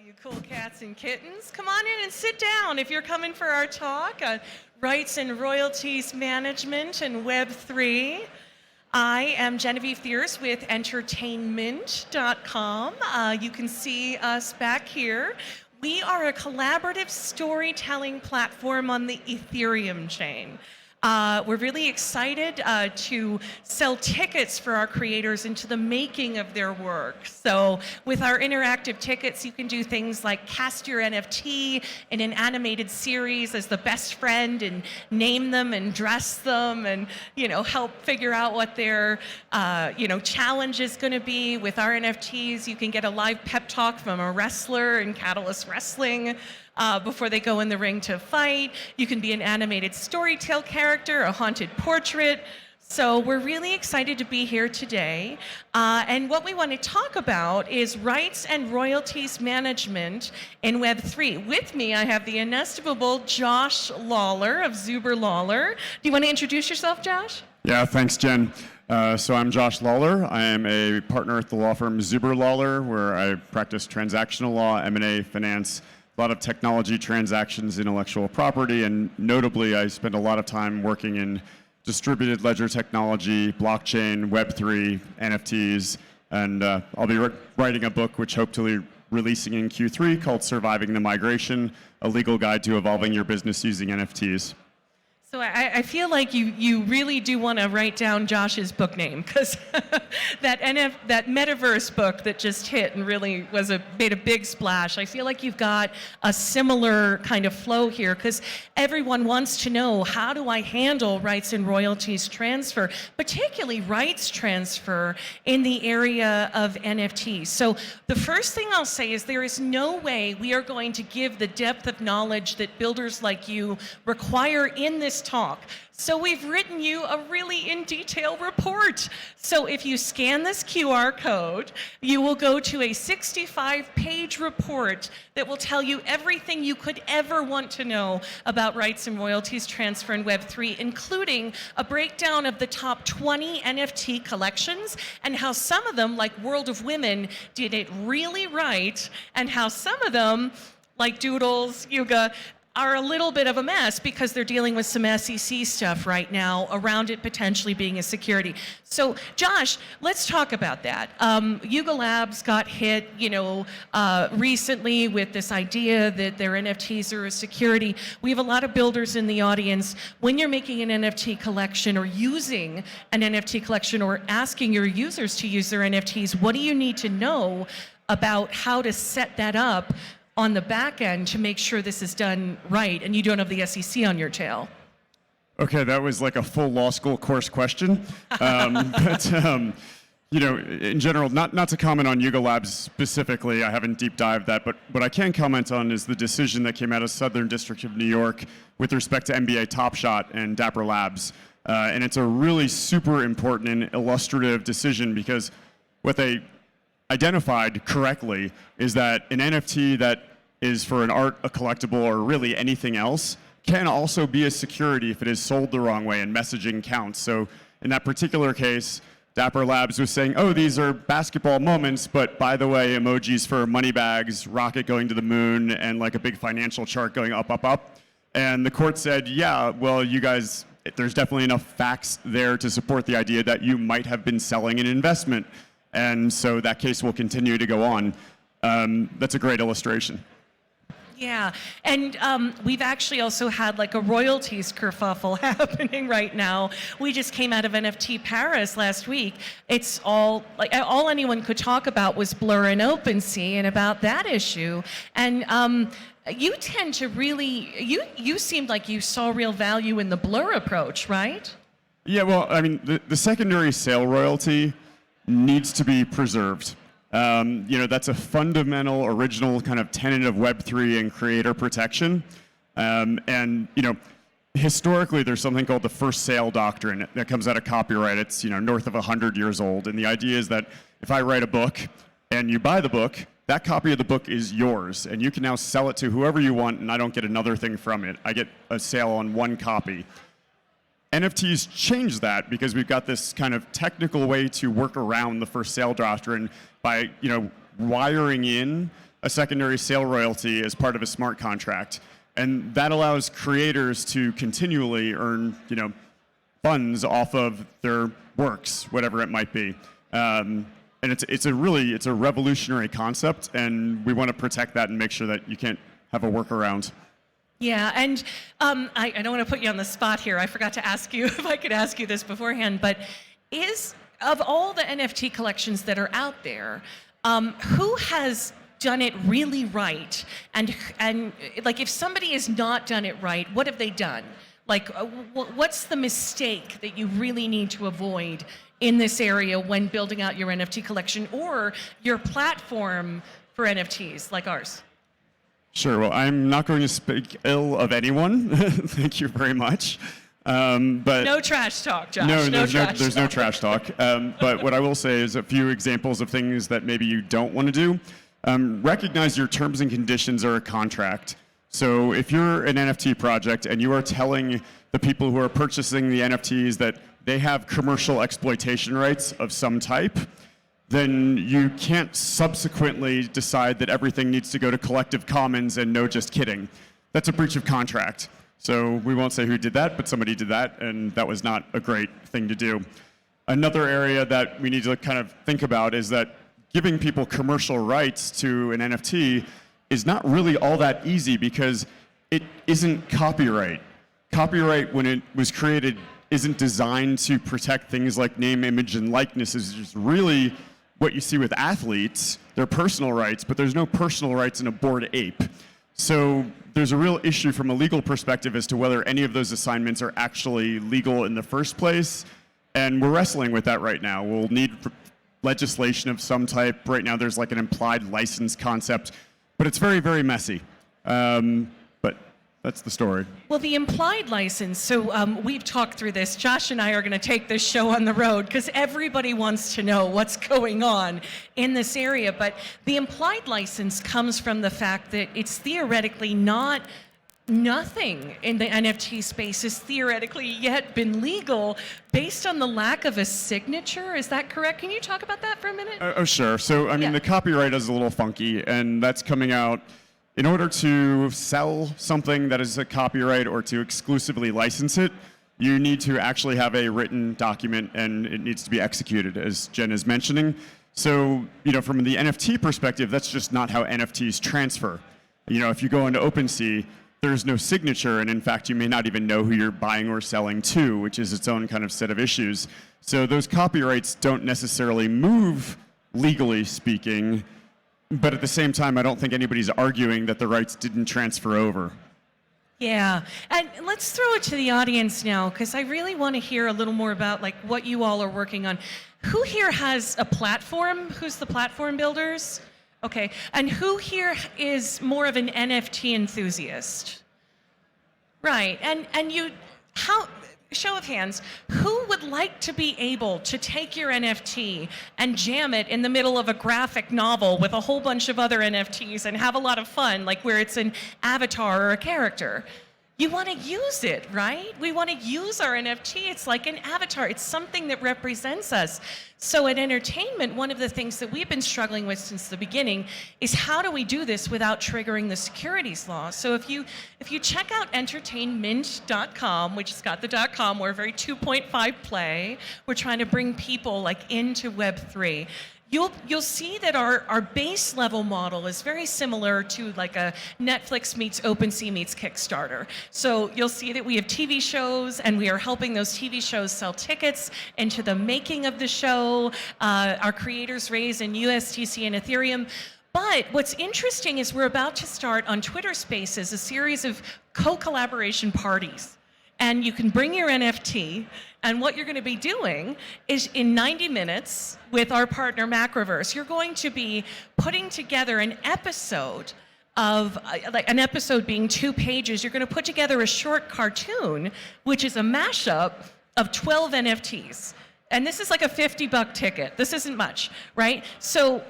you cool cats and kittens. Come on in and sit down if you're coming for our talk on rights and royalties management and Web3. I am Genevieve Thiers with entertainment.com. You can see us back here. We are a collaborative storytelling platform on the Ethereum chain. We're really excited to sell tickets for our creators into the making of their work. So with our interactive tickets, you can do things like cast your NFT in an animated series as the best friend and name them and dress them and, help figure out what their, challenge is going to be. With our NFTs, you can get a live pep talk from a wrestler in Catalyst Wrestling. Before they go in the ring to fight. You can be an animated storytell character, a haunted portrait. So we're really excited to be here today. And what we want to talk about is rights and royalties management in Web3. With me, I have the inestimable Josh Lawler of Zuber Lawler. Do you want to introduce yourself, Josh? Yeah, thanks, Jen. So I'm Josh Lawler. I am a partner at the law firm Zuber Lawler, where I practice transactional law, M&A, finance, a lot of technology transactions, intellectual property, and notably I spend a lot of time working in distributed ledger technology, blockchain, Web3, NFTs, and I'll be writing a book which hopefully releasing in Q3 called Surviving the Migration, a legal guide to evolving your business using NFTs. So I feel like you really do want to write down Josh's book name, because that metaverse book that just hit and really made a big splash. I feel like you've got a similar kind of flow here, because everyone wants to know, how do I handle rights and royalties transfer, particularly rights transfer in the area of NFTs. So the first thing I'll say is there is no way we are going to give the depth of knowledge that builders like you require in this talk. So we've written you a really in detail report. So if you scan this QR code, you will go to a 65-page report that will tell you everything you could ever want to know about rights and royalties transfer in Web3, including a breakdown of the top 20 NFT collections and how some of them, like World of Women, did it really right, and how some of them, like Doodles, Yuga, are a little bit of a mess because they're dealing with some SEC stuff right now around it potentially being a security. So, Josh, let's talk about that. Yuga Labs got hit, recently with this idea that their NFTs are a security. We have a lot of builders in the audience. When you're making an NFT collection or using an NFT collection or asking your users to use their NFTs, what do you need to know about how to set that up on the back end to make sure this is done right and you don't have the SEC on your tail? Okay, that was like a full law school course question. In general, not to comment on Yuga Labs specifically, I haven't deep dived that, but what I can comment on is the decision that came out of Southern District of New York with respect to NBA Top Shot and Dapper Labs. And it's a really super important and illustrative decision, because what they identified correctly is that an NFT that is for an art, a collectible, or really anything else can also be a security if it is sold the wrong way, and messaging counts. So in that particular case, Dapper Labs was saying, oh, these are basketball moments, but by the way, emojis for money bags, rocket going to the moon, and like a big financial chart going up, up, up. And the court said, yeah, well, you guys, there's definitely enough facts there to support the idea that you might have been selling an investment. And so that case will continue to go on. That's a great illustration. Yeah, and we've actually also had like a royalties kerfuffle happening right now. We just came out of NFT Paris last week. It's all anyone could talk about was Blur and Opensea and about that issue. And you tend to really, you seemed like you saw real value in the Blur approach, right? Yeah, well, I mean, the secondary sale royalty needs to be preserved. That's a fundamental, original kind of tenet of Web3 and creator protection. Historically, there's something called the first sale doctrine that comes out of copyright. It's, north of 100 years old. And the idea is that if I write a book and you buy the book, that copy of the book is yours. And you can now sell it to whoever you want, and I don't get another thing from it. I get a sale on one copy. NFTs change that because we've got this kind of technical way to work around the first sale doctrine by, wiring in a secondary sale royalty as part of a smart contract. And that allows creators to continually earn, funds off of their works, whatever it might be. And it's a revolutionary concept, and we want to protect that and make sure that you can't have a workaround. Yeah, and I don't want to put you on the spot here. I forgot to ask you if I could ask you this beforehand, but of all the NFT collections that are out there, who has done it really right? And like, if somebody has not done it right, what have they done? Like, what's the mistake that you really need to avoid in this area when building out your NFT collection or your platform for NFTs like ours? Sure. Well, I'm not going to speak ill of anyone. Thank you very much. But no trash talk, Josh. No, there's no trash talk. But what I will say is a few examples of things that maybe you don't want to do. Recognize your terms and conditions are a contract. So if you're an NFT project and you are telling the people who are purchasing the NFTs that they have commercial exploitation rights of some type, then you can't subsequently decide that everything needs to go to Collective Commons and no, just kidding. That's a breach of contract. So we won't say who did that, but somebody did that, and that was not a great thing to do. Another area that we need to kind of think about is that giving people commercial rights to an NFT is not really all that easy because it isn't copyright. Copyright, when it was created, isn't designed to protect things like name, image, and likeness. It's just really what you see with athletes, their personal rights, but there's no personal rights in a Bored Ape. So there's a real issue from a legal perspective as to whether any of those assignments are actually legal in the first place, and we're wrestling with that right now. We'll need legislation of some type. Right now there's like an implied license concept, but it's very, very messy. But that's the story. Well, the implied license, so we've talked through this. Josh and I are going to take this show on the road because everybody wants to know what's going on in this area. But the implied license comes from the fact that it's theoretically nothing in the NFT space has theoretically yet been legal based on the lack of a signature. Is that correct? Can you talk about that for a minute? Oh, sure. So, I mean, the copyright is a little funky, and that's coming out. In order to sell something that is a copyright or to exclusively license it, you need to actually have a written document, and it needs to be executed, as Jen is mentioning. So, from the NFT perspective, that's just not how NFTs transfer. If you go into Opensea, there's no signature, and in fact, you may not even know who you're buying or selling to, which is its own kind of set of issues. So those copyrights don't necessarily move, legally speaking, but at the same time, I don't think anybody's arguing that the rights didn't transfer over. Yeah, and let's throw it to the audience now, because I really want to hear a little more about what you all are working on. Who here has a platform? Who's the platform builders? Okay, and who here is more of an NFT enthusiast? Right, and show of hands, who would like to be able to take your NFT and jam it in the middle of a graphic novel with a whole bunch of other NFTs and have a lot of fun, like where it's an avatar or a character? You want to use it, right? We want to use our NFT. It's like an avatar. It's something that represents us. So at Entertainment, one of the things that we've been struggling with since the beginning is how do we do this without triggering the securities law? So if you check out entertainment.com, which has got the .com, we're a very 2.5 play. We're trying to bring people into Web3. You'll see that our base level model is very similar to like a Netflix meets Opensea meets Kickstarter. So you'll see that we have TV shows, and we are helping those TV shows sell tickets into the making of the show. Our creators raise in USDC and Ethereum. But what's interesting is we're about to start on Twitter Spaces a series of co-collaboration parties. And you can bring your NFT, and what you're going to be doing is in 90 minutes with our partner Macroverse, you're going to be putting together an episode of, an episode being 2 pages. You're going to put together a short cartoon, which is a mashup of 12 NFTs. And this is like a $50 ticket. This isn't much, right? So,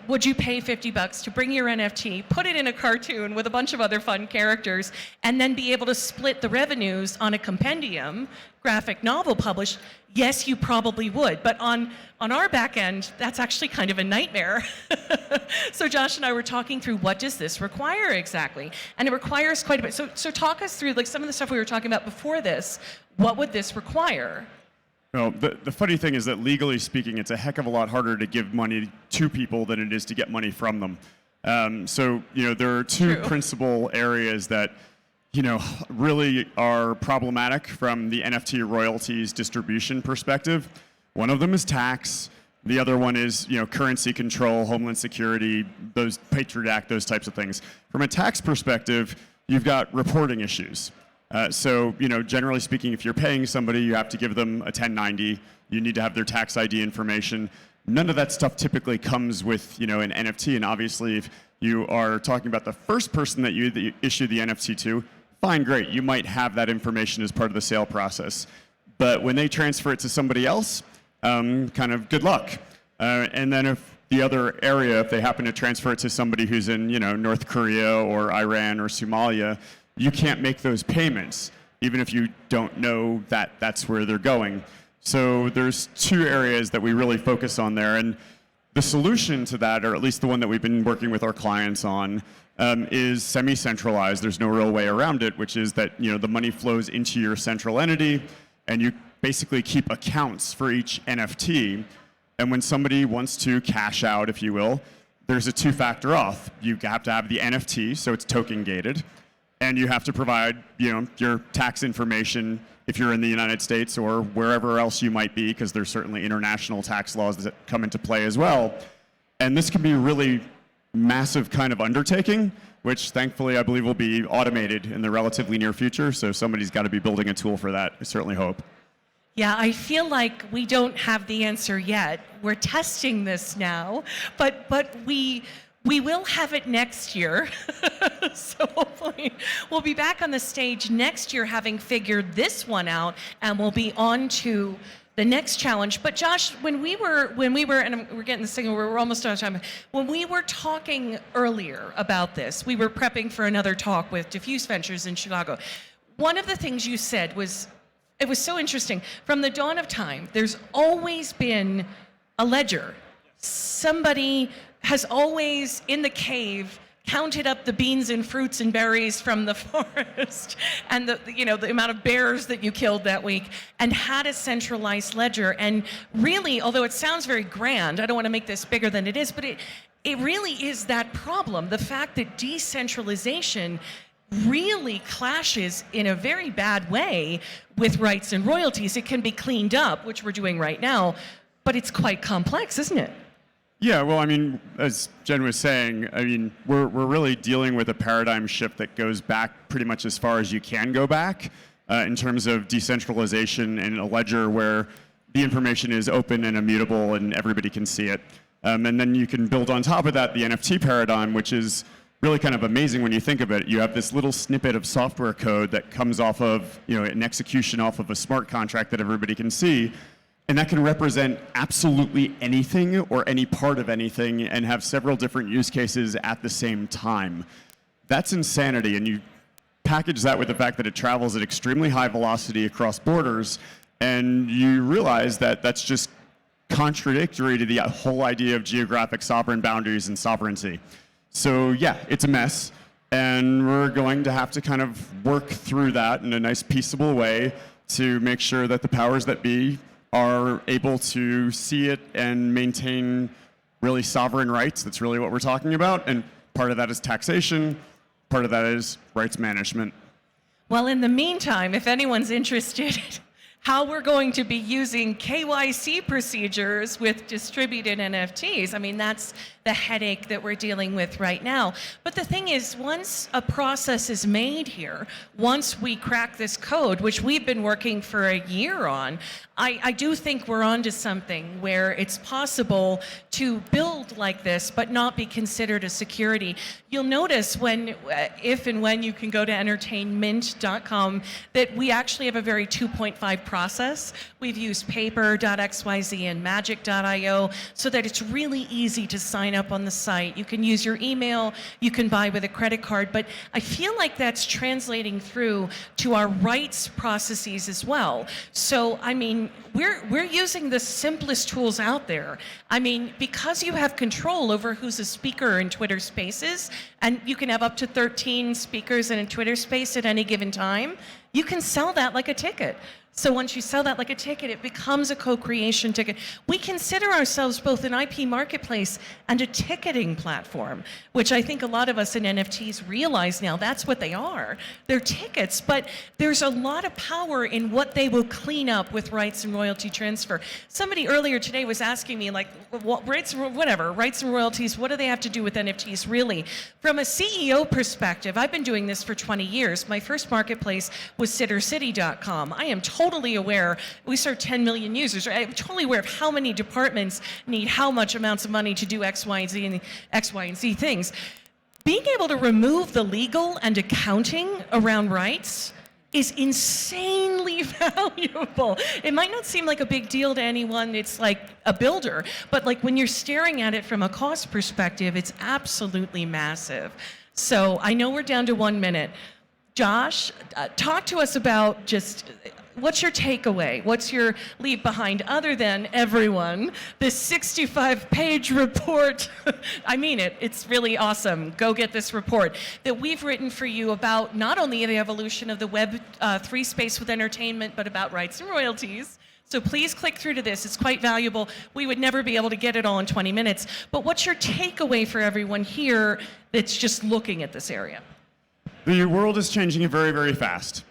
would you pay $50 to bring your NFT, put it in a cartoon with a bunch of other fun characters, and then be able to split the revenues on a compendium graphic novel published? Yes, you probably would. But on our back end, that's actually kind of a nightmare. So Josh and I were talking through, what does this require exactly? And it requires quite a bit. So talk us through, like, some of the stuff we were talking about before this. What would this require? Well, the funny thing is that legally speaking, it's a heck of a lot harder to give money to people than it is to get money from them. So there are two principal areas that really are problematic from the NFT royalties distribution perspective. One of them is tax. The other one is currency control, homeland security, those Patriot Act, those types of things. From a tax perspective, you've got reporting issues. So, generally speaking, if you're paying somebody, you have to give them a 1090. You need to have their tax ID information. None of that stuff typically comes with, an NFT. And obviously, if you are talking about the first person that you issue the NFT to, fine, great. You might have that information as part of the sale process. But when they transfer it to somebody else, kind of good luck. And then if the other area, if they happen to transfer it to somebody who's in, North Korea or Iran or Somalia, you can't make those payments, even if you don't know that that's where they're going. So there's two areas that we really focus on there. And the solution to that, or at least the one that we've been working with our clients on, is semi-centralized. There's no real way around it, which is that the money flows into your central entity, and you basically keep accounts for each NFT. And when somebody wants to cash out, if you will, there's a two-factor auth. You have to have the NFT, so it's token gated. And you have to provide, your tax information if you're in the United States or wherever else you might be, because there's certainly international tax laws that come into play as well. And this can be a really massive kind of undertaking, which thankfully I believe will be automated in the relatively near future. So somebody's got to be building a tool for that, I certainly hope. Yeah, I feel like we don't have the answer yet. We're testing this now, but we will have it next year. So hopefully we'll be back on the stage next year having figured this one out, and we'll be on to the next challenge. But Josh, when we were, and we're getting this thing, we're almost out of time. When we were talking earlier about this, we were prepping for another talk with Diffuse Ventures in Chicago. One of the things you said was, it was so interesting. From the dawn of time, there's always been a ledger. Somebody has always, in the cave, counted up the beans and fruits and berries from the forest and the amount of bears that you killed that week, and had a centralized ledger. And really, although it sounds very grand, I don't want to make this bigger than it is, but it really is that problem. The fact that decentralization really clashes in a very bad way with rights and royalties. It can be cleaned up, which we're doing right now, but it's quite complex, isn't it? Yeah, well, I mean, as Jen was saying, I mean, we're really dealing with a paradigm shift that goes back pretty much as far as you can go back in terms of decentralization and a ledger where the information is open and immutable and everybody can see it. And then you can build on top of that the NFT paradigm, which is really kind of amazing when you think of it. You have this little snippet of software code that comes off of, an execution off of a smart contract that everybody can see. And that can represent absolutely anything or any part of anything and have several different use cases at the same time. That's insanity. And you package that with the fact that it travels at extremely high velocity across borders, and you realize that that's just contradictory to the whole idea of geographic sovereign boundaries and sovereignty. So yeah, it's a mess. And we're going to have to kind of work through that in a nice, peaceable way to make sure that the powers that be are able to see it and maintain really sovereign rights. That's really what we're talking about. And part of that is taxation. Part of that is rights management. Well, in the meantime, if anyone's interested in how we're going to be using KYC procedures with distributed NFTs, I mean, that's the headache that we're dealing with right now. But the thing is, once a process is made here, once we crack this code, which we've been working for a year on, I do think we're onto something where it's possible to build like this, but not be considered a security. You'll notice if and when you can go to entertainmint.com that we actually have a very 2.5 process. We've used paper.xyz and magic.io so that it's really easy to sign up on the site. You can use your email, you can buy with a credit card, but I feel like that's translating through to our rights processes as well. So, I mean, we're using the simplest tools out there. I mean, because you have control over who's a speaker in Twitter Spaces, and you can have up to 13 speakers in a Twitter Space at any given time, you can sell that like a ticket. So once you sell that like a ticket, it becomes a co-creation ticket. We consider ourselves both an IP marketplace and a ticketing platform, which I think a lot of us in NFTs realize now that's what they are. They're tickets, but there's a lot of power in what they will clean up with rights and royalty transfer. Somebody earlier rights and royalties, what do they have to do with NFTs really? From a CEO perspective, I've been doing this for 20 years. My first marketplace was sittercity.com. I am totally aware, we serve 10 million users. I'm totally aware of how many departments need how much amounts of money to do X, Y, and Z things. Being able to remove the legal and accounting around rights is insanely valuable. It might not seem like a big deal to anyone, it's like a builder, but like when you're staring at it from a cost perspective, it's absolutely massive. So I know we're down to 1 minute. Josh, talk to us about just, what's your takeaway? What's your leave behind other than everyone? This 65-page report, I mean it, it's really awesome. Go get this report that we've written for you about not only the evolution of the Web3 space with entertainment, but about rights and royalties. So please click through to this, it's quite valuable. We would never be able to get it all in 20 minutes. But what's your takeaway for everyone here that's just looking at this area? The world is changing very, very fast.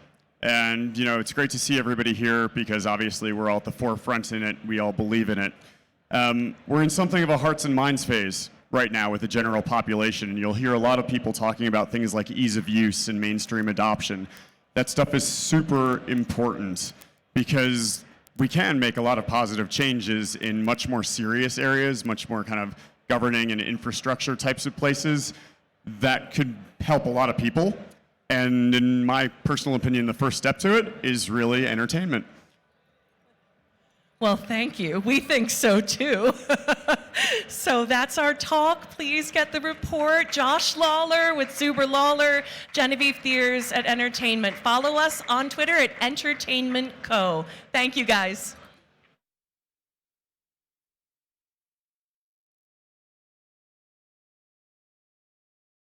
And, you know, it's great to see everybody here because obviously we're all at the forefront in it. We all believe in it. We're in something of a hearts and minds phase right now with the general population. And you'll hear a lot of people talking about things like ease of use and mainstream adoption. That stuff is super important because we can make a lot of positive changes in much more serious areas, much more kind of governing and infrastructure types of places that could help a lot of people. And in my personal opinion, the first step to it is really entertainment. Well, thank you. We think so too. So that's our talk. Please get the report. Josh Lawler with Zuber Lawler, Genevieve Thiers at Entertainment. Follow us on Twitter at Entertainment Co. Thank you, guys.